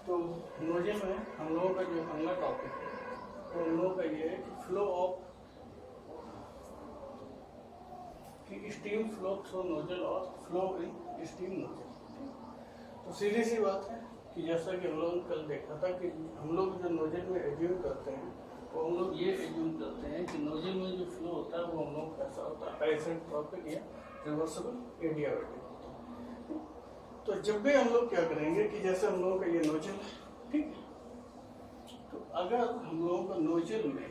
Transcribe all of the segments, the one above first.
तो नोजल में हम लोगों का जो अगला टॉपिक है तो हम लोगों का ये है कि फ्लो ऑफ कि स्टीम फ्लो थ्रू नोजल और फ्लो इन स्टीम नोजल। तो सीधी सी बात है कि जैसा कि हम लोगों ने कल देखा था कि हम लोग जो नोजल में एज्यूम करते हैं तो हम लोग ये एज्यूम करते हैं कि नोजल में जो फ्लो होता है वो हम लोग कैसा होता है, आइसेंट्रोपिक या रिवर्सिबल एडियाबैटिक होता है। तो जब भी हम लोग क्या करेंगे कि जैसे हम लोगों का ये नोजल, ठीक है, तो अगर हम लोगों का नोजल में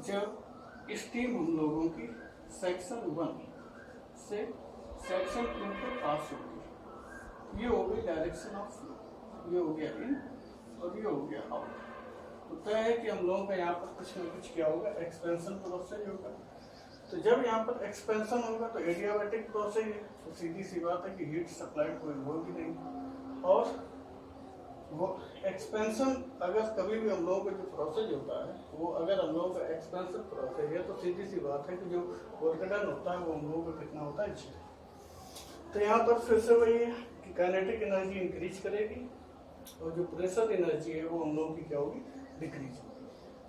जब स्टीम हम लोगों की सेक्शन 1 से सेक्शन 2 पे पास होगी, ये हो गई डायरेक्शन ऑफ फ्लो, ये हो गया इन और ये हो गया आउट। तो तय है कि हम लोगों का यहाँ पर कुछ ना कुछ क्या होगा, एक्सपेंशन प्रोसेस होगा। तो जब यहाँ पर एक्सपेंशन होगा तो एडियाबैटिक प्रोसेस है, तो सीधी सी बात है कि हीट सप्लाई कोई होगी नहीं। और वो एक्सपेंशन अगर कभी भी हम लोगों का जो प्रोसेस होता है वो अगर हम लोगों का एक्सपेंसिव प्रोसेस है तो सीधी सी बात है कि जो वर्क डन होता है वो हम लोगों का कितना होता है, 0। तो यहाँ पर फिर से वही है कि काइनेटिक एनर्जी इंक्रीज करेगी और जो प्रेशर एनर्जी है वो हम लोगों की क्या होगी, डिक्रीज होगी।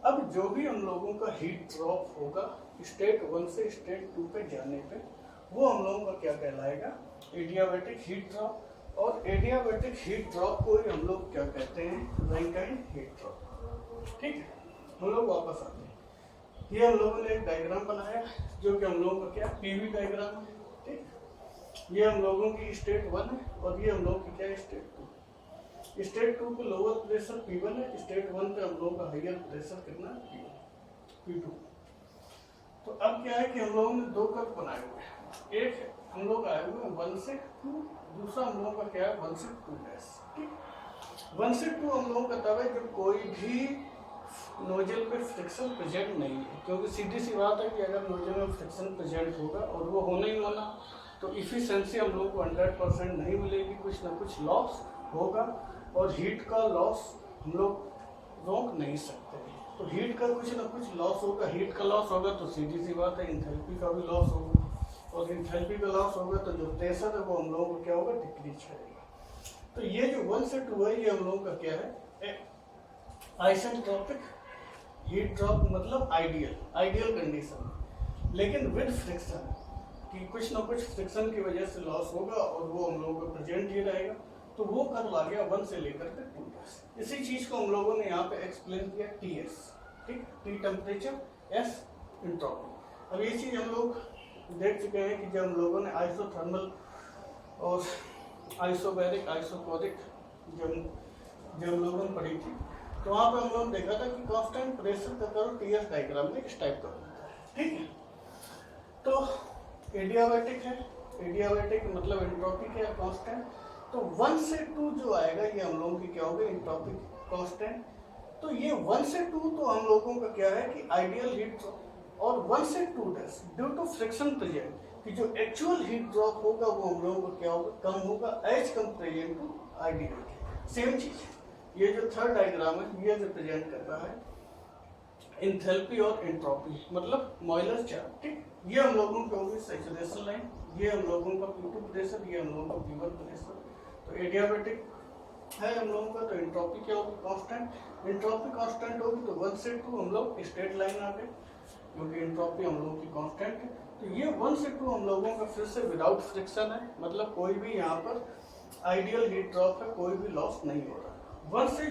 अब जो भी हम लोगों का हीट ड्रॉप होगा स्टेट 1 से स्टेट 2 पे जाने पे वो हम लोगों का क्या कहलाएगा, एडियाबैटिक हीट ड्रॉप। और एडियाबैटिक हीट ड्रॉप को ही हम लोग क्या कहते हैं, रैंकाइन हीट ड्रॉप। ठीक है, हम लोग वापस आते हैं। ये हम लोगों ने एक डायग्राम बनाया जो कि हम लोगों का क्या पीवी डायग्राम है। ठीक, ये हम लोगों की स्टेट 1 है और ये हम लोग की क्या स्टेट 2। स्टेट 2 पे लोअर प्रेशर P1 है, स्टेट 1 पे हम लोगों का हायर प्रेशर कितना P2। तो अब क्या है कि हम लोगों ने दो कप बनाए हुए हैं, एक हम लोग आए हुए हैं 1 से 2, दूसरा हम लोगों का क्या है 1 से 2 डैश। ठीक, 1 से 2 हम लोगों का तब है जब कोई भी नोजल पे फ्रिक्शन प्रेजेंट नहीं है, क्योंकि सीधी सी बात है कि अगर नोजल में फ्रिक्शन प्रेजेंट होगा और वो होना ही होना तो इफिशिएंसी हम लोग को 100% नहीं मिलेगी, कुछ ना कुछ लॉस होगा। और हीट का लॉस हम लोग रोक नहीं सकते, तो हीट का कुछ ना कुछ लॉस होगा। हीट का लॉस होगा तो सीधी सी बात है इंथैल्पी का भी लॉस होगा, और इंथैल्पी का लॉस होगा तो जो प्रेशर है वो हम लोगों को क्या होगा, डिक्रीज करेगा। तो ये जो 1 से 2 है ये हम लोगों का क्या है, आइसेंट्रोपिक हीट ड्रॉप, मतलब आइडियल कंडीशन। लेकिन विद फ्रिक्शन कि कुछ ना कुछ फ्रिक्शन की वजह से लॉस होगा और वो हम लोगों को प्रेजेंट ही रहेगा, तो वो कर्व आ गया 1 से लेकर के 2 तक। इसी चीज को हम लोगों ने यहाँ पे एक्सप्लेन किया TS। ठीक, T टेम्परेचर, S एंट्रोपी। अब ये चीज हम लोग देख चुके हैं कि जब हम लोगों ने आइसोथर्मल और आइसोबैरिक आइसोकोरिक जब हम लोगों ने पढ़ी थी तो वहाँ पे हम लोगों ने देखा था कि कांस्टेंट प्रेशर का कर्व TS डायग्राम में इस टाइप का बनता है। ठीक है, तो एडियाबैटिक है, एडियाबैटिक मतलब एंट्रोपी क्या है, कांस्टेंट। तो 1 से 2 जो आएगा ये हम लोगों की क्या होगा, एंट्रोपिक कांस्टेंट। तो ये 1 से 2 तो हम लोगों का क्या है कि आइडियल हीट ड्रॉप, और 1 से 2 dash due to friction present कि जो एक्चुअल हीट ड्रॉप होगा वो हम लोगों को क्या होगा, कम होगा as comparison to ideal. Same चीज ये जो थर्ड डायग्राम है ये रिप्रेजेंट करता है एंथैल्पी और एंट्रोपी, मतलब मॉइलर चार्ट। ठीक, ये हम लोगों की होगी सैचुरेशन लाइन, ये हम लोगों का P2 प्रेशर, ये हम लोगों का P1 प्रेशर। तो एडियाबैटिक है हम लोगों का, तो एंट्रोपी क्या होगी, कांस्टेंट। एंट्रोपी कांस्टेंट होगी तो 1 से 2 हम लोग स्ट्रेट लाइन आ गए क्योंकि एंट्रोपी हम लोगों की कांस्टेंट है। तो ये 1 से 2 हम लोगों का फिर से विदाउट फ्रिक्शन है, मतलब कोई भी यहाँ पर आइडियल हीट ड्रॉप है, कोई भी लॉस नहीं हो रहा। 1 से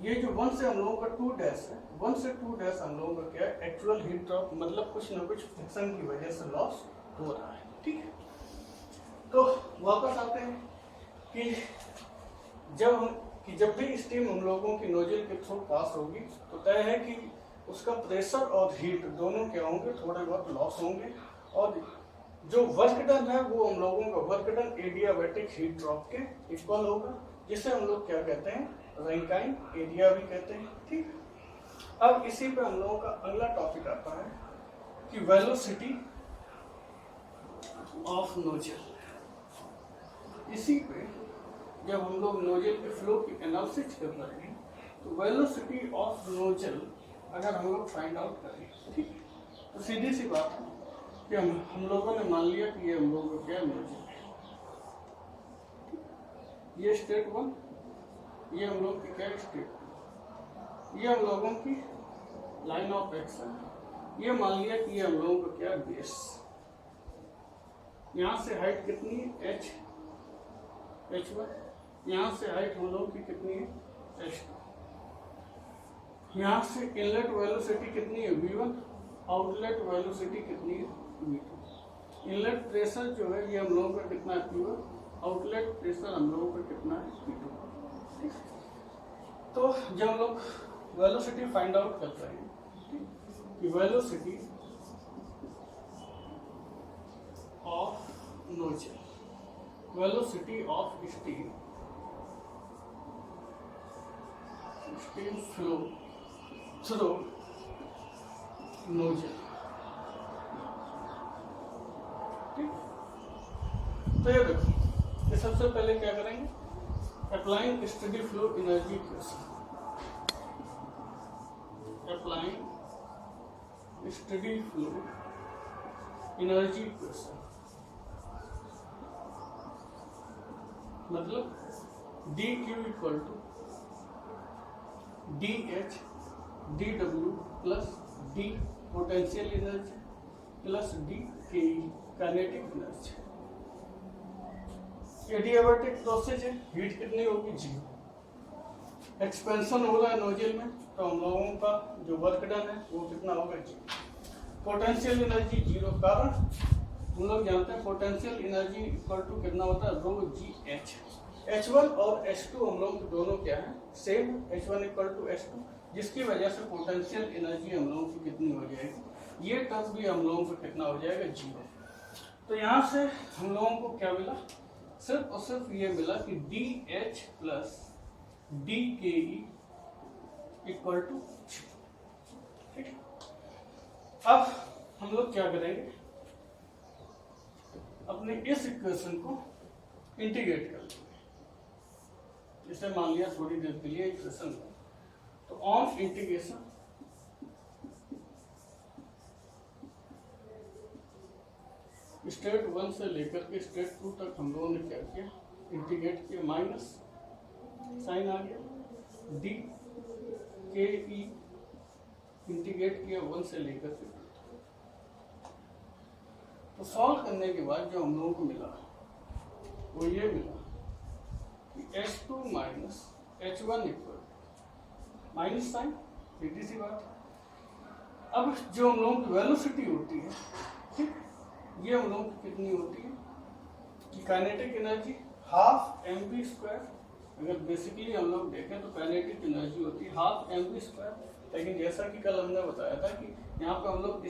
ये जो 1 से हम लोगों का 2 डैश है, 1 से 2 डैश हम लोगों का क्या है, एक्चुअल हीट ड्रॉप, मतलब कुछ ना कुछ फ्रिक्शन की वजह से लॉस हो रहा है। ठीक है, तो वापस आते हैं कि जब भी स्टीम हम लोगों की नोजल के थ्रू पास होगी तो तय है कि उसका प्रेशर और हीट दोनों क्या होंगे, थोड़े बहुत लॉस होंगे। और जो वर्क डन है वो हम लोगों का work done adiabatic heat drop के इक्वल होगा, जिसे हम लोग क्या कहते हैं, रैंकाइन एरिया भी कहते हैं। ठीक, अब इसी पे हम लोगों का अगला टॉपिक आता है कि वेलोसिटी ऑफ नोजल। इसी पे जब हम लोग नोजल के फ्लो की एनालिसिस कर रहे हैं तो वेलोसिटी ऑफ नोजल अगर हम लोग फाइंड आउट करें, ठीक, तो सीधी सी बात है कि हम लोगों ने मान लिया कि ये हम लोगों का क्या नोजल है, ये स्टेट 1, ये हम लोग की क्या स्टेट 2, ये हम लोगों की लाइन ऑफ एक्शन। ये मान लिया कि ये हम लोगों का क्या बेस, यहाँ से हाइट कितनी है h1, यहाँ से हाइट हम लोगों की कितनी है h2, यहाँ से इनलेट वेलोसिटी कितनी है v1, आउटलेट वेलोसिटी कितनी है v2। इनलेट प्रेशर जो है ये हम लोगों का कितना है p1, आउटलेट प्रेशर हम लोगों का कितना है p2। तो जब हम लोग वेलोसिटी फाइंड आउट करते हैं कि velocity of nozzle, velocity of steam flow through nozzle, ठीक। तो ये देखो, ये सबसे पहले क्या करेंगे, applying steady flow energy equation, applying steady flow energy equation, मतलब dq equal to dh dw plus d potential energy plus d के काइनेटिक एनर्जी। एडियाबैटिक प्रोसेस है, हीट कितनी होगी 0, एक्सपेंशन हो रहा है नोजल में, तो हम लोगों का जो वर्क डन है वो कितना होगा 0। पोटेंशियल एनर्जी 0, कारण हम लोग जानते हैं पोटेंशियल एनर्जी इक्वल टू कितना होता है रो जी एच। H1 और H2 हम लोग दोनों क्या है same, H1 equal to H2, जिसकी वजह से पोटेंशियल एनर्जी हम लोगों की कितनी हो जाएगी, ये टर्म भी हम लोगों को कितना हो जाएगा 0। तो यहाँ से हम लोगों को क्या मिला, सिर्फ और सिर्फ ये मिला कि DH plus DKE equal to 0, ठीक। अब हम लोग क्या करेंगे, अपने इस इक्वेशन को इंटीग्रेट कर लेंगे, इसे मान लिया थोड़ी देर के लिए इक्वेशन, तो ऑन इंटीग्रेशन स्टेट 1 से लेकर के स्टेट 2 तक हम लोगों ने क्या किया, इंटीग्रेट किया, माइनस साइन आ गया, डी के ई इंटीग्रेट किया 1 से लेकर के 2 तक। तो सॉल्व करने के बाद जो हम लोगों को मिला वो ये मिला कि H2 minus H1 equal minus sign, सीधी सी बात है। अब जो हम लोगों की वेलोसिटी होती है, ठीक, ये हम लोगों की कितनी होती है कि kinetic energy half mv square, अगर बेसिकली हम लोग देखें तो काइनेटिक एनर्जी होती है हाफ mv स्क्वायर, लेकिन जैसा कि कल हमने बताया था कि यहाँ पे हम लोग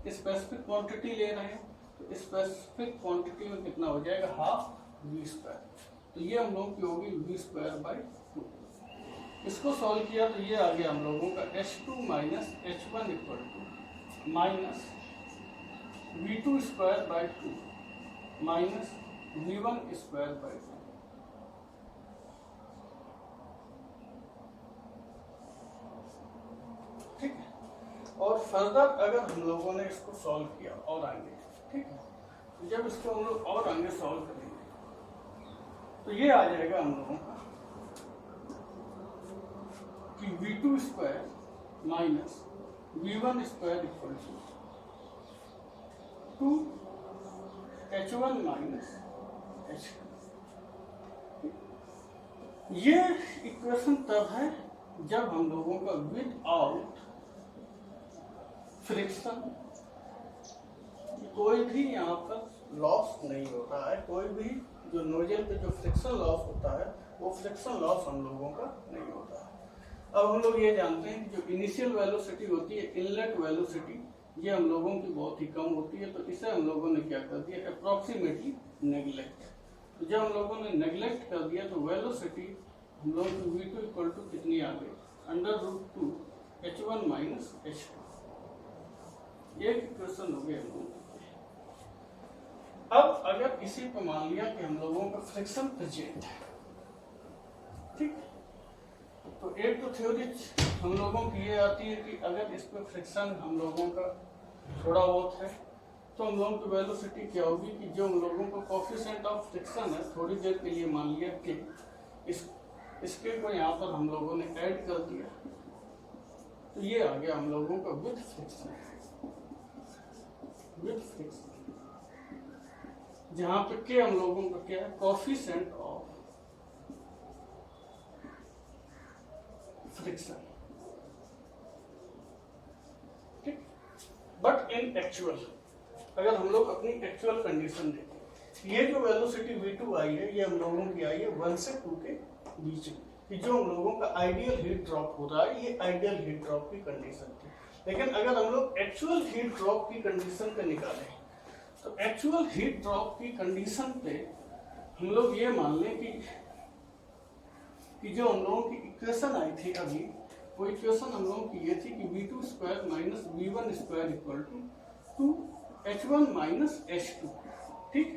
स्पेसिफिक क्वांटिटी ले रहे हैं, तो स्पेसिफिक क्वांटिटी में कितना हो जाएगा हाफ v स्क्वायर, तो ये हम लोग की होगी v स्क्वायर बाई 2। इसको सॉल्व किया तो ये आ गया हम लोगों का H2 minus H1 equal to minus v2 square by 2 minus v1 square by 2। ठीक है, और फर्दर अगर हम लोगों ने इसको सॉल्व किया और आगे, ठीक है, तो जब इसको हम लोग और आगे सॉल्व करेंगे तो ये आ जाएगा हम लोगों का कि v2 square minus v1 square equal to h1 minus h2। ये इक्वेशन तब है जब हम लोगों का विदाउट फ्रिक्शन, कोई भी यहाँ पर लॉस नहीं होता है, कोई भी जो नोजल पे जो फ्रिक्शन लॉस होता है वो फ्रिक्शन लॉस हम लोगों का नहीं होता है। अब हम लोग ये जानते हैं कि जो इनिशियल वेलोसिटी होती है, इनलेट वेलोसिटी, ये हम लोगों की बहुत ही कम होती है, तो इसे हम लोगों ने क्या कर दिया, अप्रोक्सीमेटली नेग्लेक्ट। तो जब हम लोगों ने नेग्लेक्ट कर दिया तो वेलोसिटी हम लोगों की v2 इक्वल टू कितनी आ गई, √2 h1 माइनस h2। एक इक्वेशन हो गया हम लोगों। अब अगर इसी को मान लिया कि हम लोगों का फ्रिक्शन प्रेजेंट है, ठीक, तो एक तो थ्योरी हम लोगों की ये आती है कि अगर इस पर फ्रिक्शन हम लोगों का थोड़ा बहुत है तो हम लोगों की वेलोसिटी क्या होगी कि जो हम लोगों को कोफिशिएंट ऑफ फ्रिक्शन है, थोड़ी देर के लिए मान लिया कि इसके को यहाँ पर हम लोगों ने ऐड कर दिया, तो ये आ गया हम लोगों का विद फ्रिक्शन, जहां पे के हम लोगों का क्या है, कोफिशिएंट ऑफ फ्रिक्शन, ठीक। बट इन एक्चुअल, अगर हम लोग अपनी एक्चुअल कंडीशन देखें, ये जो वेलोसिटी v2 आई है, ये हम लोगों की आई है 1 से 2 के बीच में, कि जो हम लोगों का आइडियल हीट ड्रॉप हो रहा है, ये आइडियल हीट ड्रॉप की कंडीशन थी। लेकिन अगर हम लोग एक्चुअल हीट ड्रॉप की कंडीशन पे निकालें, तो एक्चुअल हीट ड्रॉप की कंडीशन पे हम लोग ये मान लें कि जो हम लोगों की इक्वेशन आई थी अभी, वो इक्वेशन हम लोगों की ये थी कि v2 square minus v1 square equal to h1 minus h2, ठीक।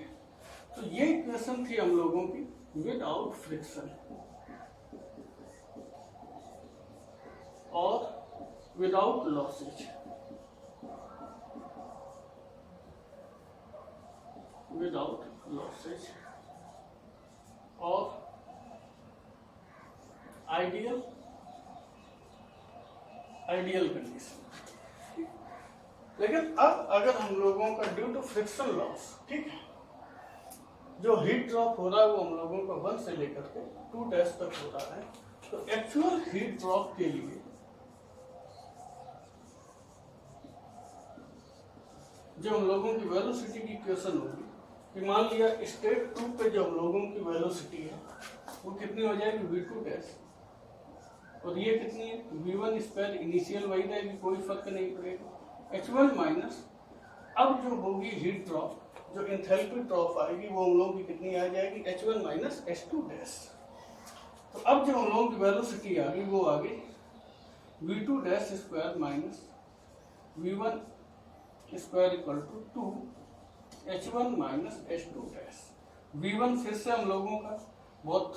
तो ये इक्वेशन थी हम लोगों की विदाउट फ्रिक्शन और विदाउट लॉसेज, और आइडियल कंडीशन। लेकिन अब अगर हम लोगों का ड्यू टू फ्रिक्शन लॉस, ठीक है, जो हीट ड्रॉप हो रहा है वो हम लोगों का 1 से लेकर के 2 डैश तक हो रहा है, तो एक्चुअल हीट ड्रॉप के लिए जो हम लोगों की वेलोसिटी की इक्वेशन होगी कि मान लिया स्टेट 2 पे जो हम लोगों की वेलोसिटी है वो कितनी हो जाएगी, v2 डैश, और ये कितनी है, v1 स्क्वायर, इनिशियल वही रहेगी, कोई फर्क नहीं पड़ेगा, h1 माइनस, अब जो होगी हीट ड्रॉप, जो एंथैल्पी ड्रॉप आएगी वो हम लोगों की कितनी आ जाएगी, h1 माइनस h2 डैश। तो अब जो हम लोगों की वेलोसिटी आ गई वो आ गई v2 dash square minus v1 square equal to 2 h1 minus h2 dash. v1 फिर से हम लोगों का बहुत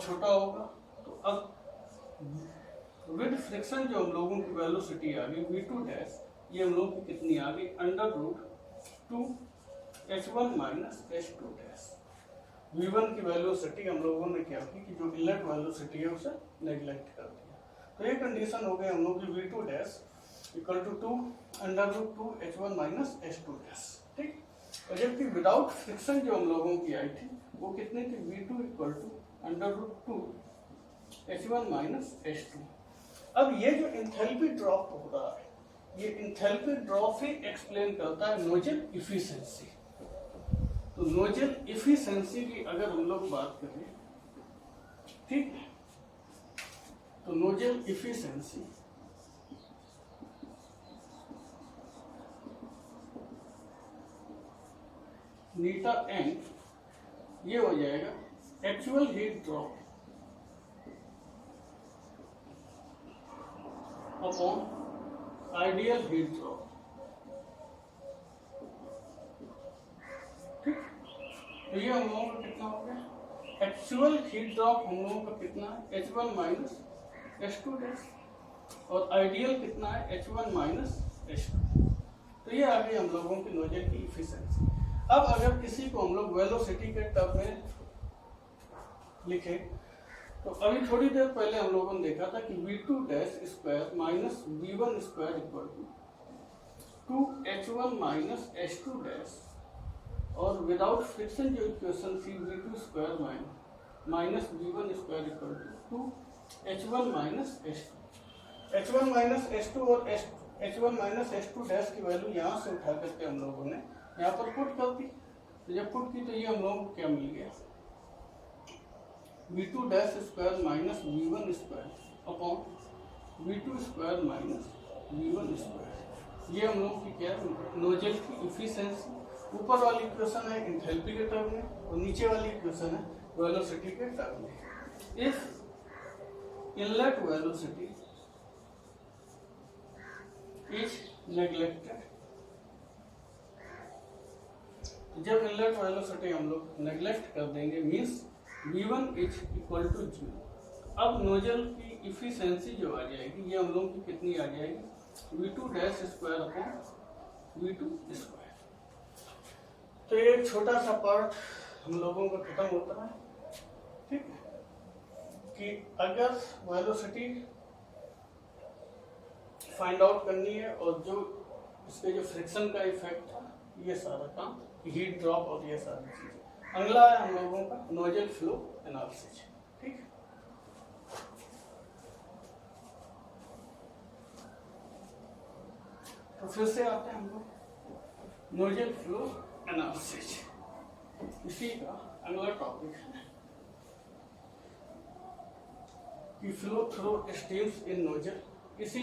छोटा होगा, तो अब विद फ्रिक्शन जो हम लोगों की वेलोसिटी आ गई v2 डैश, ये हम लोगों की कितनी आ गई, √2 h1 minus h2 dash. v1 की वेलोसिटी हम लोगों ने क्या की कि जो इनलेट वेलोसिटी है उसे नेग्लेक्ट कर दिया, तो ये कंडीशन हो गई हम लोग की v2 dash equal to 2 h1 minus h2 dash, ठीक। और जबकि विदाउट फ्रिक्शन जो हम लोगों की आई थी वो कितनी थी, v2 equal to √2 h1 minus h2। अब ये जो एंथैल्पी ड्रॉप हो रहा है, ये एंथैल्पी ड्रॉप ही एक्सप्लेन करता है नोजल इफिशिएंसी। तो नोजल इफिशिएंसी की अगर हम लोग बात करें, ठीक है, तो नोजल इफिशिएंसी नीटा एन, ये हो जाएगा actual heat drop upon ideal heat drop, ठीक। तो ये हम लोगों का कितना हो गया, एक्चुअल हीट ड्रॉप हम लोगों का कितना है, h1 माइनस h2 डैश, और आइडियल कितना है, h1 माइनस h2। तो ये आ गई हम लोगों की नोजल की इफिशिएंसी। अब अगर किसी को हम लोग वेलोसिटी के टर्म में लिखे, तो अभी थोड़ी देर पहले हम लोगों ने देखा था कि v2 dash square minus v1 square equal to 2h1 minus h2 dash, और विदाउट फ्रिक्शन जो इक्वेशन थी v2 square minus v1 square equal to 2h1 minus h2। h1 minus h2 और h1 माइनस h2 डैश की value यहाँ से उठा करके हम लोगों ने यहाँ पर पुट कर दी। तो जब पुट की तो ये हम लोगों को क्या मिल गया, v2 dash square minus v1 square upon v2 square minus v1 square. ये हम लोग की क्या है, नोजल की इफिशिएंसी। ऊपर वाली इक्वेशन है एंथैल्पी के टर्म में, और नीचे वाली इक्वेशन है वेलोसिटी के टर्म में। If inlet velocity is neglected, जब इनलेट वेलोसिटी हम लोग नेग्लेक्ट कर देंगे means v1 is equal to 0। अब नोजल की इफिशिएंसी जो आ जाएगी, ये हम लोग की कितनी आ जाएगी, v2 dash square upon V2 square. तो ये छोटा सा पार्ट हम लोगों का खत्म होता है, ठीक है, कि अगर वेलोसिटी फाइंड आउट करनी है और जो इसके जो फ्रिक्शन का इफेक्ट था, ये सारा काम, हीट ड्रॉप और ये सारी चीजें। अगला है हम लोगों का नोजल फ्लो एनालिसिस, ठीक है। तो फिर से आते हैं हम लोग नोजल फ्लो एनालिसिस, इसी का अगला टॉपिक है कि फ्लो थ्रू स्टीम्स इन नोजल। इसी